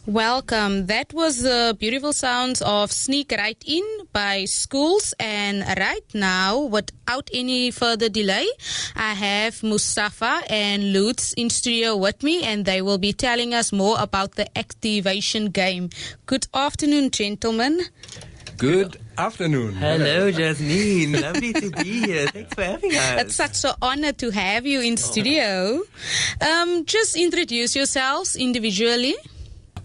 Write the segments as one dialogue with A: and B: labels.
A: Welcome. That was the beautiful sounds of Sneak Right In by Schools. And right now, without any further delay, I have Mustapha and Lutz in studio with me, and they will be telling us more about the activation game. Good afternoon, gentlemen.
B: Good afternoon.
C: Hello, Jasnine. Lovely to be here. Thanks for having us.
A: It's such an honor to have you in studio. Just introduce yourselves individually.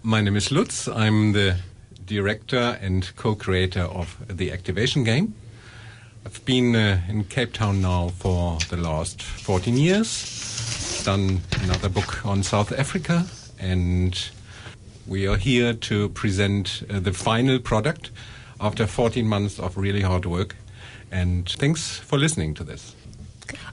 B: My name is Lutz. I'm the director and co-creator of the activation game. I've been in Cape Town now for the last 14 years. Done another book on South Africa, and we are here to present the final product after 14 months of really hard work. And thanks for listening to this.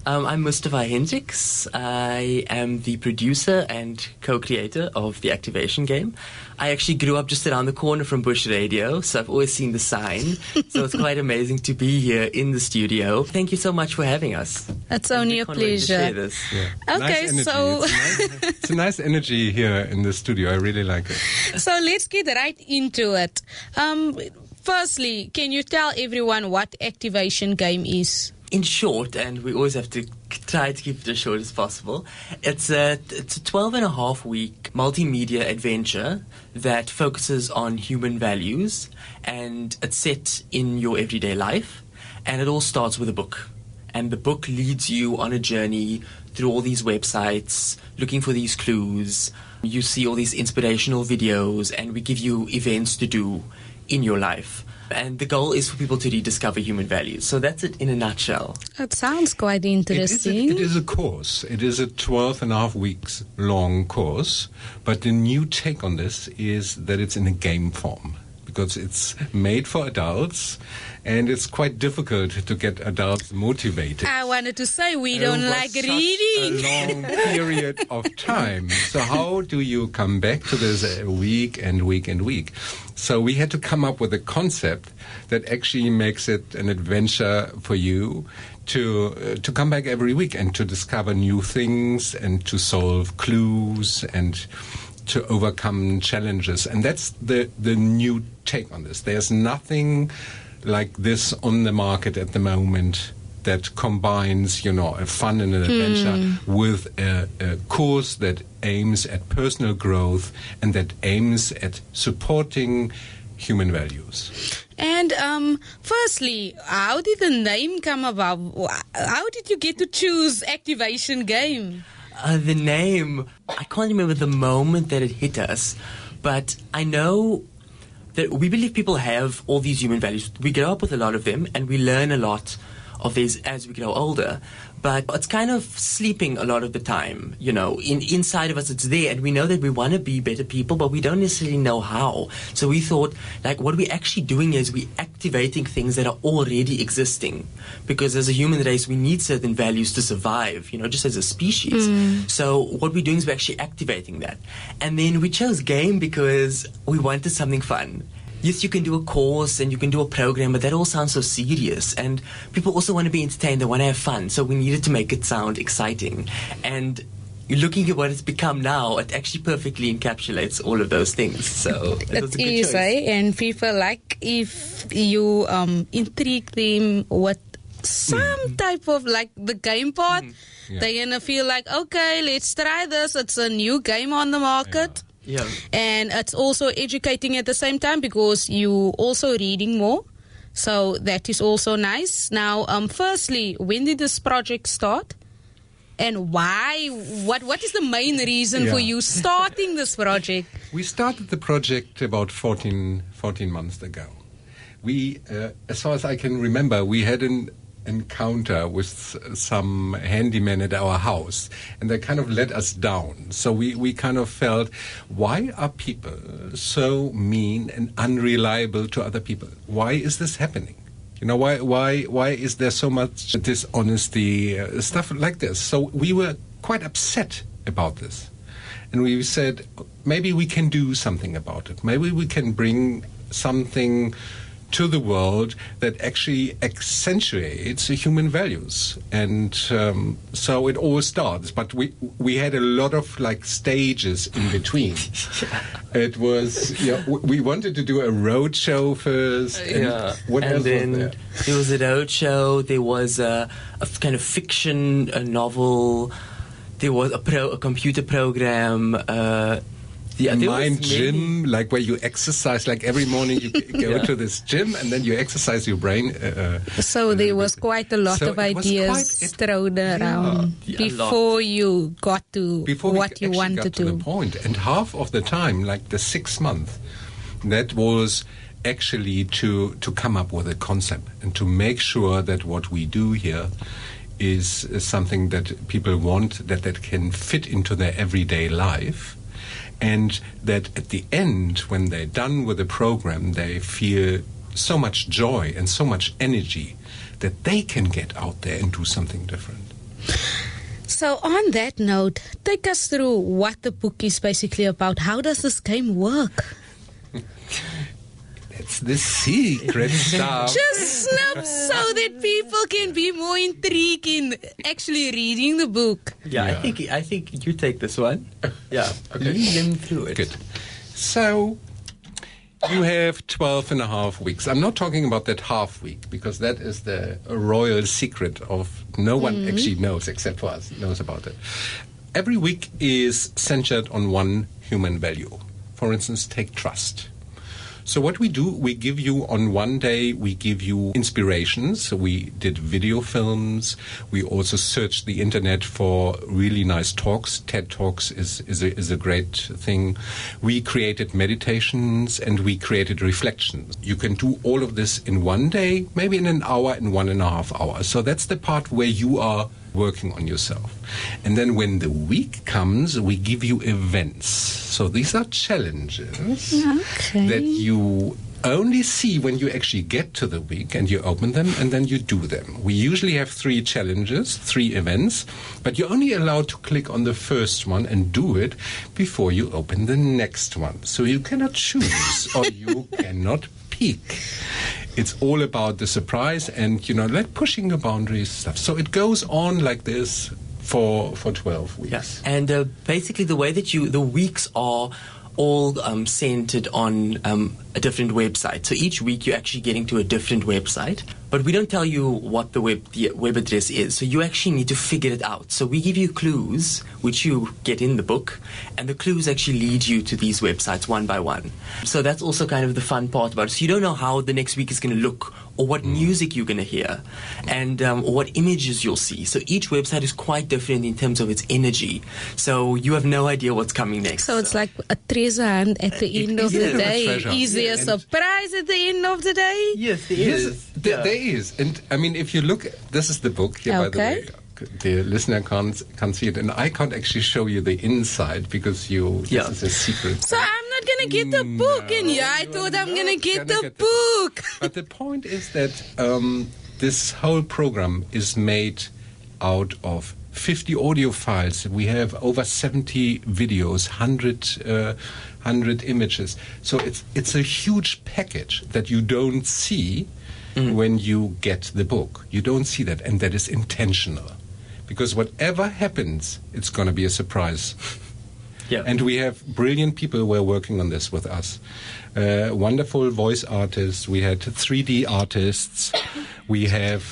C: I'm Mustapha Hendricks. I am the producer and co-creator of the activation game. I actually grew up just around the corner from Bush Radio, so I've always seen the sign. So it's quite amazing to be here in the studio. Thank you so much for having us.
A: It's only a pleasure.
B: Yeah.
A: Okay,
B: nice
A: so
B: it's a nice energy here in the studio. I really like it.
A: So let's get right into it. Firstly, can you tell everyone what activation game is?
C: In short, and we always have to try to keep it as short as possible, it's a 12-and-a-half-week multimedia adventure that focuses on human values, and it's set in your everyday life, and it all starts with a book. And the book leads you on a journey through all these websites, looking for these clues. You see all these inspirational videos, and we give you events to do in your life. And the goal is for people to rediscover human values. So that's it in a nutshell.
A: That sounds quite interesting.
B: It is a course. It is a 12.5 weeks long course. But the new take on this is that it's in a game form, because it's made for adults, and it's quite difficult to get adults motivated.
A: I wanted to say we don't like reading.
B: A long period of time. So how do you come back to this week and week and week? So we had to come up with a concept that actually makes it an adventure for you to come back every week and to discover new things and to solve clues and to overcome challenges. And that's the new take on this. There's nothing like this on the market at the moment that combines, a fun and an adventure with a course that aims at personal growth and that aims at supporting human values.
A: And firstly, how did the name come about? How did you get to choose activation game?
C: The name, I can't remember the moment that it hit us, but I know that we believe people have all these human values. We grow up with a lot of them, and we learn a lot of these as we grow older. But it's kind of sleeping a lot of the time, inside of us it's there, and we know that we want to be better people, but we don't necessarily know how. So we thought, what we're actually doing is we're activating things that are already existing. Because as a human race, we need certain values to survive, just as a species. So what we're doing is we're actually activating that. And then we chose game because we wanted something fun. Yes, you can do a course and you can do a program, but that all sounds so serious. And people also want to be entertained, they want to have fun. So we needed to make it sound exciting. And looking at what it's become now, it actually perfectly encapsulates all of those things. So it was a good choice.
A: And people like if you intrigue them with some type of the game part, they're going to feel like, okay, let's try this. It's a new game on the market.
C: Yeah.
A: And it's also educating at the same time because you also reading more. So that is also nice. Now, firstly, when did this project start? And why? What is the main reason for you starting this project?
B: We started the project about 14 months ago. We, as far as I can remember, we had an encounter with some handyman at our house, and they kind of let us down. So we kind of felt, why are people so mean and unreliable to other people? Why is this happening? Why is there so much dishonesty, stuff like this? So we were quite upset about this. And we said, maybe we can do something about it. Maybe we can bring something to the world that actually accentuates the human values. And so it all starts. But we had a lot of like stages in between. It was, we wanted to do a road show first. And what else
C: then
B: was there?
C: There was a road show. There was a kind of fiction, a novel. There was a computer program.
B: Mind gym, like where you exercise, like every morning you go to this gym and then you exercise your brain.
A: So there was quite a lot of ideas thrown around before you got to what you wanted to.
B: The point. And half of the time, like the 6 month, that was actually to come up with a concept and to make sure that what we do here is something that people want, that can fit into their everyday life. And that at the end, when they're done with the program, they feel so much joy and so much energy that they can get out there and do something different.
A: So on that note, take us through what the book is basically about. How does this game work?
B: It's the secret stuff.
A: Just snap so that people can be more intrigued in actually reading the book.
C: Yeah. I think you take this one. Yeah.
B: Okay.
C: Lead them through it.
B: Good. So you have 12 and a half weeks. I'm not talking about that half week because that is the royal secret of no one actually knows except for us knows about it. Every week is centered on one human value. For instance, take trust. So what we do, we give you on one day, we give you inspirations. So we did video films. We also searched the internet for really nice talks. TED Talks is a great thing. We created meditations and we created reflections. You can do all of this in one day, maybe in an hour, in 1.5 hours. So that's the part where you are working on yourself. And then when the week comes, we give you events. So these are challenges that you only see when you actually get to the week and you open them and then you do them. We usually have 3 challenges, 3 events, but you're only allowed to click on the first one and do it before you open the next one. So you cannot choose or you cannot peek. It's all about the surprise and, like pushing the boundaries stuff. So it goes on like this for 12 weeks.
C: Yes. And basically the way that the weeks are all centered on a different website. So each week you're actually getting to a different website, but we don't tell you what the web address is. So you actually need to figure it out. So we give you clues, which you get in the book, and the clues actually lead you to these websites one by one. So that's also kind of the fun part about it. So you don't know how the next week is going to look or what music you're going to hear and or what images you'll see. So each website is quite different in terms of its energy. So you have no idea what's coming next.
A: So it's like a treasure hunt at the end of the day. Is there a surprise at the end of the day?
C: Yes, there is.
B: There is. And I mean, if you look, this is the book here, by the way. The listener can't see it, and I can't actually show you the inside because this is a secret.
A: So I'm not going to get the book, and I thought I'm going to get the book.
B: But the point is that this whole program is made out of 50 audio files. We have over 70 videos, 100 images. So it's a huge package that you don't see when you get the book. You don't see that, and that is intentional. Because whatever happens, it's going to be a surprise.
C: Yeah.
B: And we have brilliant people who are working on this with us. Wonderful voice artists. We had 3D artists. We have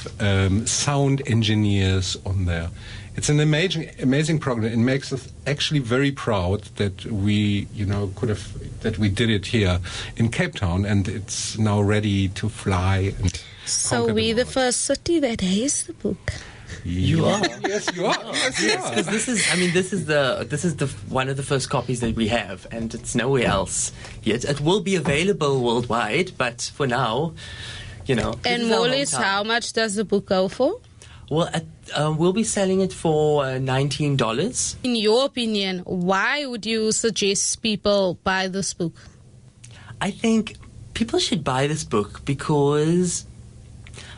B: sound engineers on there. It's an amazing program. It makes us actually very proud that we, that we did it here in Cape Town, and it's now ready to fly.
A: So we're the first city that has the book.
C: You are.
B: Yes, you are.
C: Yes, because this is the one of the first copies that we have, and it's nowhere else yet. It will be available worldwide, but for now,
A: And more or less, how much does the book go for?
C: Well, we'll be selling it for $19.
A: In your opinion, why would you suggest people buy this book?
C: I think people should buy this book because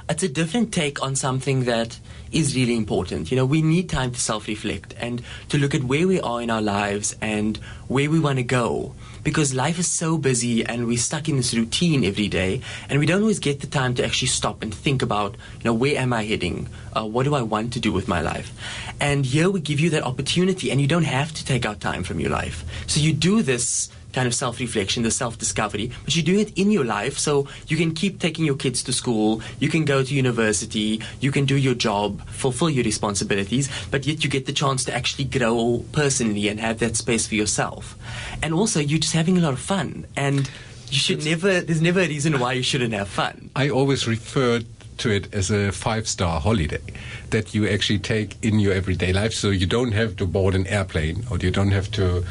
C: it's a different take on something that is really important. We need time to self-reflect and to look at where we are in our lives and where we want to go. because life is so busy and we're stuck in this routine every day, and we don't always get the time to actually stop and think about, where am I heading? What do I want to do with my life? And here we give you that opportunity, and you don't have to take out time from your life. So you do this kind of self-reflection, the self-discovery, but you're doing it in your life, so you can keep taking your kids to school, you can go to university, you can do your job, fulfill your responsibilities, but yet you get the chance to actually grow personally and have that space for yourself. And also, you're just having a lot of fun, and there's never a reason why you shouldn't have fun.
B: I always refer to it as a 5-star holiday that you actually take in your everyday life, so you don't have to board an airplane, or you don't have to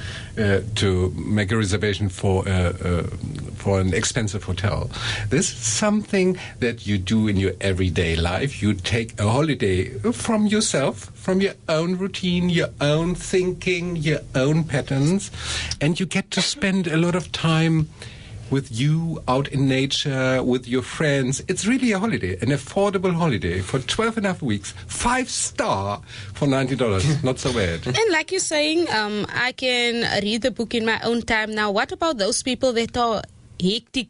B: make a reservation for an expensive hotel. This is something that you do in your everyday life. You take a holiday from yourself, from your own routine, your own thinking, your own patterns, and you get to spend a lot of time with you out in nature, with your friends. It's really a holiday, an affordable holiday for 12 and a half weeks, 5-star for $90. Not so bad.
A: And like you're saying, I can read the book in my own time. Now, what about those people that are hectic?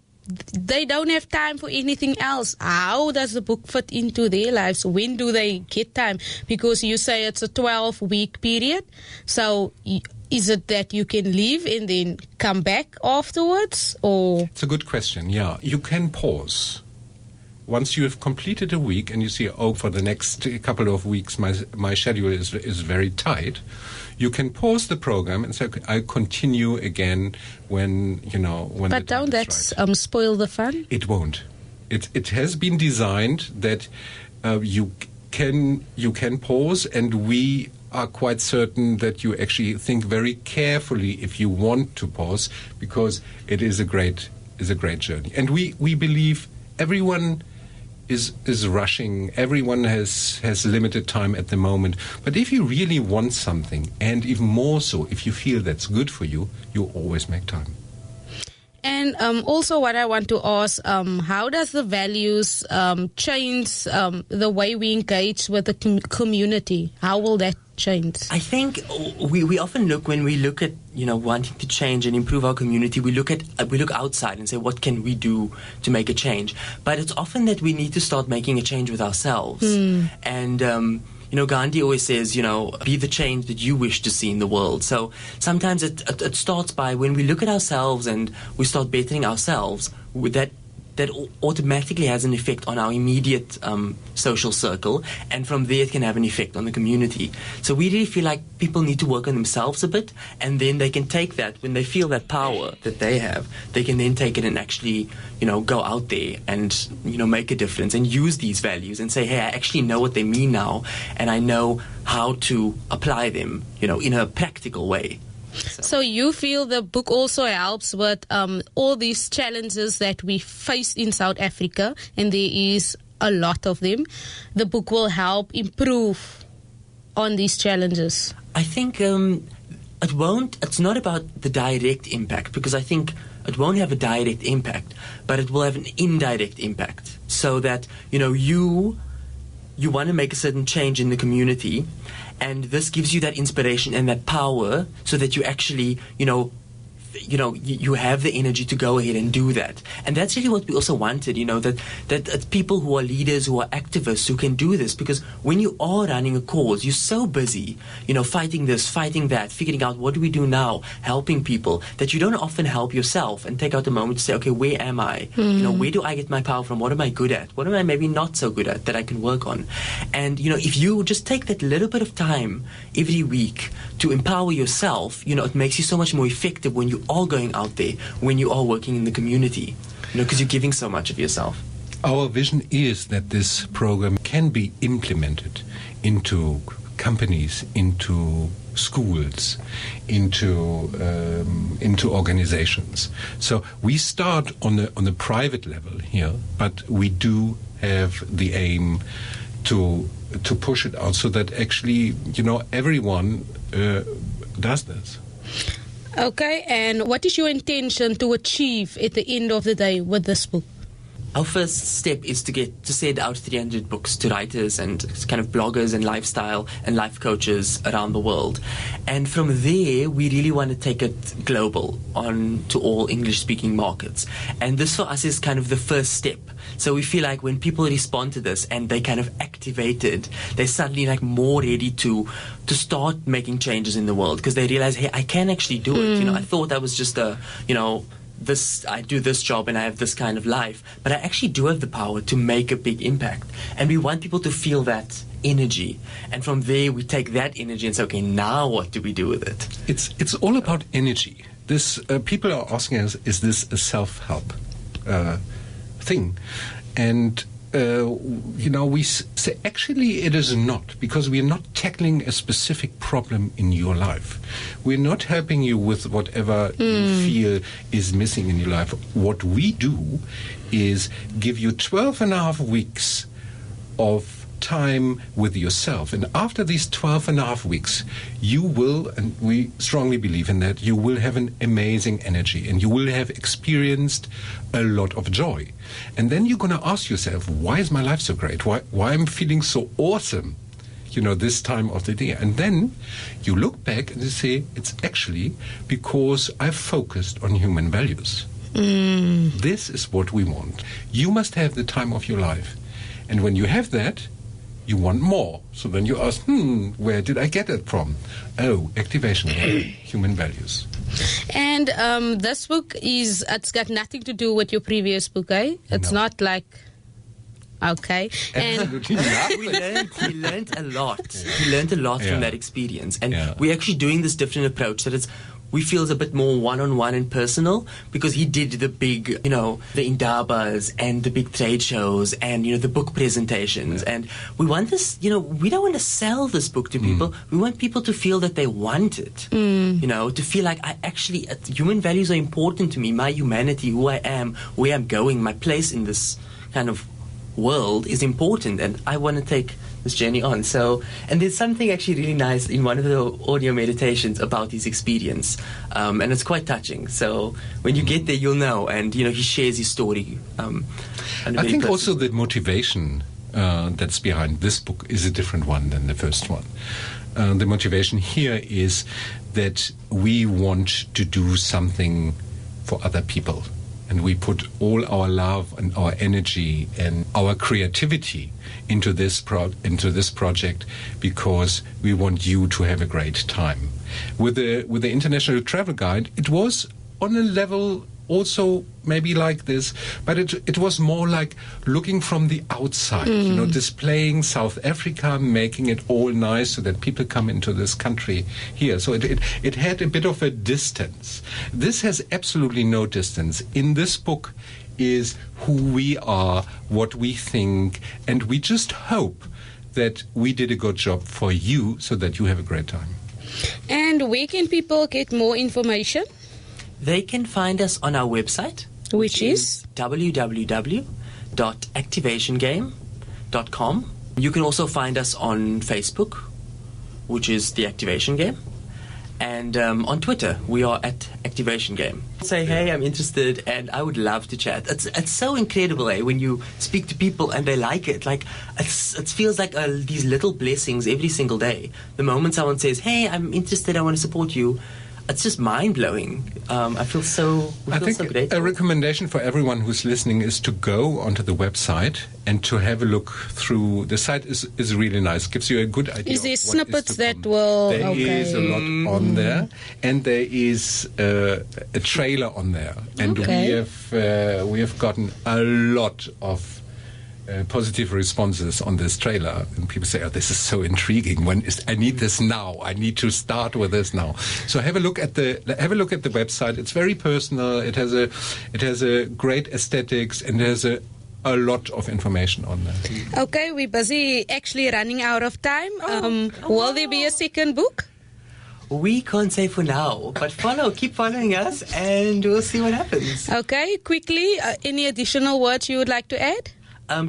A: They don't have time for anything else. How does the book fit into their lives? When do they get time? Because you say it's a 12-week period. So is it that you can leave and then come back afterwards? Or
B: it's a good question, yeah. You can pause. Once you have completed a week and you see, for the next couple of weeks my schedule is very tight, you can pause the program and say, okay, I continue again when
A: But
B: the time
A: don't that
B: is right.
A: Spoil the fun?
B: It won't. It has been designed that you can pause, and we are quite certain that you actually think very carefully if you want to pause, because it is a great journey. And we believe everyone is rushing. Everyone has limited time at the moment. But if you really want something, and even more so, if you feel that's good for you, you always make time.
A: And also what I want to ask, how does the values change the way we engage with the community? How will that change?
C: I think we often when we look at wanting to change and improve our community, we look outside and say, what can we do to make a change? But it's often that we need to start making a change with ourselves. And Gandhi always says, be the change that you wish to see in the world. So sometimes it starts by when we look at ourselves and we start bettering ourselves, that automatically has an effect on our immediate social circle, and from there it can have an effect on the community. So we really feel like people need to work on themselves a bit, and then they can take that, when they feel that power that they have, they can then take it and actually, go out there and, make a difference and use these values and say, hey, I actually know what they mean now, and I know how to apply them, in a practical way.
A: So you feel the book also helps with all these challenges that we face in South Africa, and there is a lot of them. The book will help improve on these challenges.
C: I think it's not about the direct impact, because I think it won't have a direct impact, but it will have an indirect impact. So that, you want to make a certain change in the community, and this gives you that inspiration and that power, so that you actually, you have the energy to go ahead and do that. And that's really what we also wanted, that people who are leaders, who are activists, who can do this. Because when you are running a cause, you're so busy, fighting this, fighting that, figuring out what do we do now, helping people, that you don't often help yourself and take out a moment to say, okay, where am I? Where do I get my power from? What am I good at? What am I maybe not so good at that I can work on? And, if you just take that little bit of time every week to empower yourself, it makes you so much more effective when you are going out there, when you are working in the community, because you're giving so much of yourself.
B: Our vision is that this program can be implemented into companies, into schools, into organizations. So we start on the private level here, but we do have the aim to push it out so that actually, everyone does this.
A: Okay, and what is your intention to achieve at the end of the day with this book?
C: our first step is to send out 300 books to writers and kind of bloggers and lifestyle and life coaches around the world. And from there, we really want to take it global on to all English-speaking markets. And this for us is kind of the first step. So we feel like when people respond to this and they kind of activated, they're suddenly like more ready to start making changes in the world because they realize, hey, I can actually do it. You know, I thought that was just I do this job and I have this kind of life, but I actually do have the power to make a big impact. And we want people to feel that energy. And from there, we take that energy and say, okay, now what do we do with it?
B: It's all about energy. This people are asking us, is this a self-help thing? And we say actually it is not, because we're not tackling a specific problem in your life. We're not helping you with whatever you feel is missing in your life. What we do is give you 12 and a half weeks of time with yourself. And after these 12 and a half weeks, you will, and we strongly believe in that, you will have an amazing energy and you will have experienced a lot of joy. And then you're going to ask yourself, why is my life so great? Why I'm feeling so awesome, this time of the day? And then you look back and you say, it's actually because I've focused on human values. This is what we want. You must have the time of your life. And when you have that, you want more. So then you ask, where did I get it from? Oh, activation, human values.
A: And this book it's got nothing to do with your previous book, eh? It's not like, okay.
B: Absolutely
C: And he learned a lot. He learned a lot from that experience. And we're actually doing this different approach that we feel is a bit more one-on-one and personal, because he did the big, the indabas and the big trade shows and, the book presentations. And we want this, we don't want to sell this book to people. We want people to feel that they want it, to feel like human values are important to me. My humanity, who I am, where I'm going, my place in this kind of world is important, and I want to take this journey on. So, and there's something actually really nice in one of the audio meditations about his experience, and it's quite touching. So when you get there, you'll know. And he shares his story.
B: I think also the motivation that's behind this book is a different one than the first one. The motivation here is that we want to do something for other people. And we put all our love and our energy and our creativity into this project because we want you to have a great time. With the International Travel Guide, it was on a level also maybe like this, but it was more like looking from the outside, displaying South Africa, making it all nice so that people come into this country here. So it had a bit of a distance. This has absolutely no distance. In this book is who we are, what we think, and we just hope that we did a good job for you so that you have a great time.
A: And where can people get more information?
C: They can find us on our website,
A: which is
C: www.activationgame.com. You can also find us on Facebook, which is The Activation Game. And on Twitter, we are at Activation Game. Say, hey, I'm interested, and I would love to chat. It's so incredible, when you speak to people and they like it. Like, it feels like these little blessings every single day. The moment someone says, hey, I'm interested, I want to support you, it's just mind-blowing. I feel so great.
B: A recommendation for everyone who's listening is to go onto the website and to have a look through. The site is really nice. Gives you a good idea.
A: Is there snippets that will...
B: There is a lot on there. And there is a trailer on there. And we have gotten a lot of positive responses on this trailer, and people say, "Oh, this is so intriguing. I need this now. I need to start with this now." So have a look at the website. It's very personal. It has a great aesthetics, and there's a lot of information on there.
A: Okay, we're busy actually running out of time. Will there be a second book?
C: We can't say for now, but keep following us, and we'll see what happens.
A: Okay, quickly, any additional words you would like to add?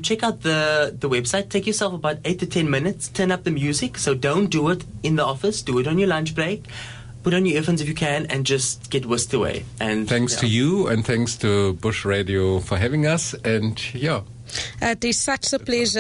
C: Check out the website. Take yourself about 8 to 10 minutes. Turn up the music. So don't do it in the office. Do it on your lunch break. put on your earphones if you can and just get whisked away. And
B: thanks to you, and thanks to Bush Radio for having us. And
A: it is such a pleasure.